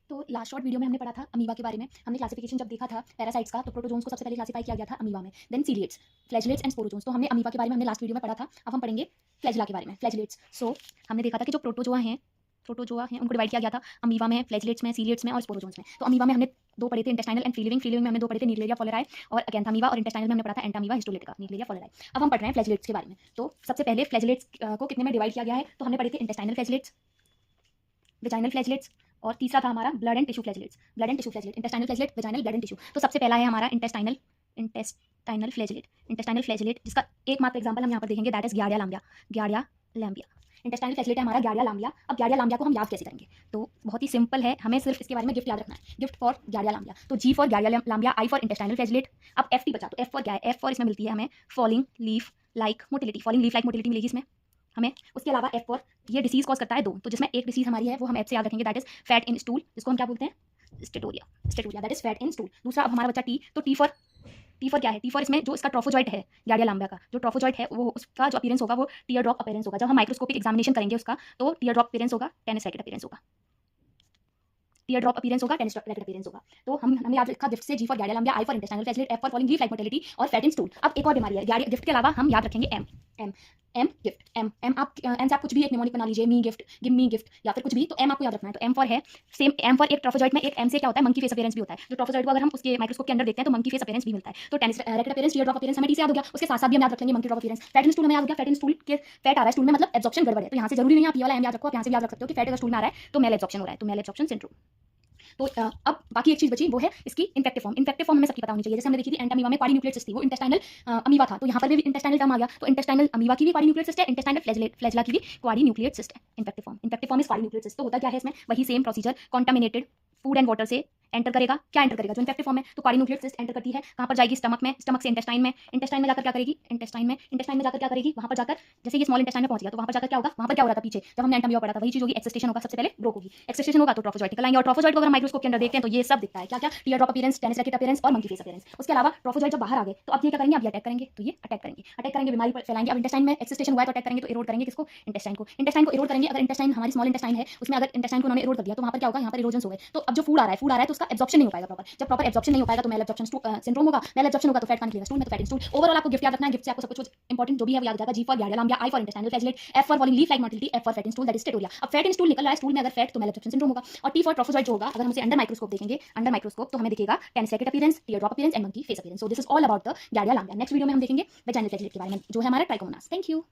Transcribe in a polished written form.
तो last short video में हमने पढ़ा था अमीबा के बारे में। हमने क्लासिफिकेशन जब देखा था पैरासाइट्स का, तो प्रोटोजोन्स को सबसे पहले क्लासिफाई किया गया था अमीबा में, देन सीलिएट्स, फ्लैजिलेट्स एंड स्पोरोजोन्स। तो हमने अमीबा के बारे में हमने लास्ट वीडियो में पढ़ा था। अब हम पढ़ेंगे फ्लैजिला के बारे में, फ्लैजिलेट्स। सो हमने देखा था कि जो प्रोटोजोआ हैं उनको डिवाइड किया गया था अमीबा में, फ्लैजिलेट्स में, सीलिएट्स में और स्पोरोजोन्स में। तो अमीबा में हमने दो पढ़े थे, intestinal and free living. Free living में हमने दो पढ़े थे, नीडलेरिया फोलेराई और अकैंथामीबा, और इंटेस्टाइनल में हमने पढ़ा था एंटामीबा हिस्टोलिटिका, नीडलेरिया फोलेराई। अब हम पढ़ रहे हैं फ्लैजिलेट्स के बारे में। तो सबसे पहले फ्लैजिलेट्स को कितने में डिवाइड किया गया है, तो हमने पढ़े थे इंटेस्टाइनल फ्लैजिलेट्स, वेजाइनल फ्लैजिलेट्स, और तीसरा था हमारा blood and tissue flagellates, blood and tissue flagellate, intestinal flagellate, vaginal, blood and tissue. तो सबसे पहला है हमारा इंटेस्टाइनल फ्लैजिलेट, जिसका एकमात्र एग्जांपल हम यहाँ पर देखेंगे, that is giardia lamblia, giardia lamblia. Intestinal flagellate है हमारा गियार्डिया लाम्बिया। अब गियार्डिया लाम्बिया को हम याद कैसे करेंगे, तो बहुत ही सिंपल है, हमें सिर्फ इसके बारे में गिफ्ट याद रखना है, गिफ्ट फॉर गियार्डिया लाम्बिया। तो G for giardia lamblia, I for intestinal flagellate. अब एफ टी बचा, तो एफ फॉर क्या है, एफ फॉर इसमें मिलती है हमें falling leaf like motility, falling leaf like motility मिलेगी इसमें हमें। उसके अलावा एफ फॉर ये डिसीज कॉज करता है दो, तो जिसमें एक डिसीज हमारी है वो हम एफ से याद रखेंगे, that is fat in stool, जिसको हम क्या बोलते हैं, steatorrhea, steatorrhea that is fat in stool. दूसरा अब हमारा बच्चा टी, तो टी फॉर क्या है, टी फॉर इसमें जो इसका ट्रोफोजॉइट है, गियार्डिया लाम्बिया का जो ट्रोफोजॉइट है, वो उसका जो अपीयरेंस होगा वो टीयर ड्रॉप अपीयरेंस होगा। जब हम माइक्रोस्कोपिक एग्जामिनेशन करेंगे उसका, तो टीयर ड्रॉप अपीयरेंस होगा, टेनिस रैकेट अपीयरेंस होगा, टीयर ड्रॉप अपीयरेंस होगा, टेनिस रैकेट अपीयरेंस होगा। तो हमने याद रखा गिफ्ट से, G for giardia lamblia, I for intestinal flagellate, F for falling leaf like motility और फैट इन स्टूल। अब एक और बीमारी है गियार्डिया, गिफ्ट के अलावा हम याद रखेंगे M, M M gift, M आप एम से आप कुछ भी एक निमोनिक बना लीजिए, me gift, give me gift, या फिर कुछ भी, तो एम आपको याद रखना है। तो एम फॉर है सेम, एम फॉर एक ट्रोफोजॉइट में एक एम से क्या होता है, मंकी फेस अपीयरेंस भी होता है। जो ट्रोफोजॉइट को अगर हम उसके माइक्रोस्कोप के अंदर देखते हैं तो मंकी फेस अपीयरेंस भी मिलता है। तो tennis racket appearance, tear drop appearance हमें टी से याद हो गया, उसके साथ साथ भी हम याद रखेंगे monkey drop appearance. Fat in stool हमें याद हो गया, फैट इन स्टूल के फैट आ रहा है स्टूल में, मतलब एब्जॉर्प्शन गड़बड़ है, तो यहाँ से जरूरी नहीं है आप ये वाला एम याद रखो, आप यहाँ से याद रख सकते हो कि फैट अगर स्टूल में आ रहा है तो मेल एब्जॉर्प्शन हो रहा है, तो मेल एब्जॉर्प्शन सिंड्रोम। तो अब बाकी एक चीज बची, वो है इसकी इन्फेक्टिव फॉर्म। इन्फेक्टिव फॉर्म हमें सबकी पता होनी चाहिए, जैसे हमने देखी थी एंटामीबा में क्वाडी न्यूक्लियट सिस्ट थी, वो इंटेस्टाइनल अमीबा था, तो यहाँ पर भी इंटेस्टाइनल टर्म आ गया, तो इंटेस्टाइनल अमीबा की भी क्वाडी न्यूक्लियट सिस्ट है, इंटेस्टाइनल फ्लैजिला की भी क्वाडी न्यूक्लियट सिस्ट है। Infective form is quadrinucleate cyst. तो होता क्या है इसमें, वही same procedure, contaminated food and water से एंटर करेगा, क्या एंटर करेगा, जो इन्फेक्टिव फॉर्म है, तो क्वाडी न्यूक्लियट सिस्ट एंटर करती है, कहाँ पर जाएगी, स्टमक में, स्टमक से इंटेस्टाइन में, इंटेस्टाइन में जाकर क्या करेगी, इंटेस्टाइन में जाकर क्या करेगी, वहाँ पर जाकर जैसे ये स्मॉल इंटेस्टाइन में पहुंच गया, तो वहाँ पर जाकर क्या होगा, वहाँ पर क्या हो रहा था पीछे जब हमने एंटामीबा पढ़ा था, वही चीज होगी, एक्सेस्टेशन होगा, सबसे पहले ब्रोक होगी, एक्सेस्टेशन होगा तो ट्रोफोजॉइट निकल आएंगे, और ट्रोफोजॉइट को अगर माइक्रोस्कोप के अंदर देखते हैं तो ये सब दिखता है, क्या क्या, tier drop appearance, tennis racket appearance और मंकी फेस अपीयरेंस। उसके अलावा ट्रोफोजॉइट जब बाहर आ गए तो अब ये क्या करेंगे, अब ये अटैक करेंगे, तो ये अटैक करेंगे, बीमारी फैलाएंगे। अब इंटेस्टाइन में एक्सेस्टेशन हुआ है तो अटैक करेंगे, तो एरोड करेंगे किसको, इंटेस्टाइन को एरोड करेंगे। अगर इंटेस्टाइन हमारी स्मॉल इंटेस्टाइन है, उसमें अगर इंटेस्टाइन को उन्होंने एरोड कर दिया तो वहाँ पर क्या होगा, यहाँ पर इरोजन हो गए, तो अब जो फूड आ रहा है तो उसका एब्जॉर्प्शन नहीं हो पाएगा प्रॉपर, जब प्रॉपर एब्जॉर्प्शन नहीं हो पाएगा तो मेल एब्जॉर्प्शन सिंड्रोम होगा, मेल एब्जॉर्प्शन होगा तो फैट का निकलेगा स्टूल में, तो फैट इन स्टूल। ओवरऑल आपको गिफ्ट याद रखना है, गिफ्ट से आपको सब कुछ इंपॉर्टेंट जो भी है वो याद हो जाएगा। G for giardia lamblia, I for intestinal flagellate, F for falling leaf like motility, F for fat in stool that is steatorrhea. अब फैट इन स्टूल निकल रहा है स्टूल में, अगर फैट तो मेल एब्जॉर्प्शन सिंड्रोम होगा, और टी फॉर ट्रोफोजॉइट जो होगा, अगर हम उसे अंडर माइक्रोस्कोप देखेंगे, अंडर माइक्रोस्कोप तो हमें दिखेगा tennis racket appearance, tear drop appearance and monkey face appearance. So this is all about the giardia lamblia. Next video में हम देखेंगे वेजाइनल फ्लैजिलेट के बारे में, जो है हमारा ट्राइकोमोनास। Thank you.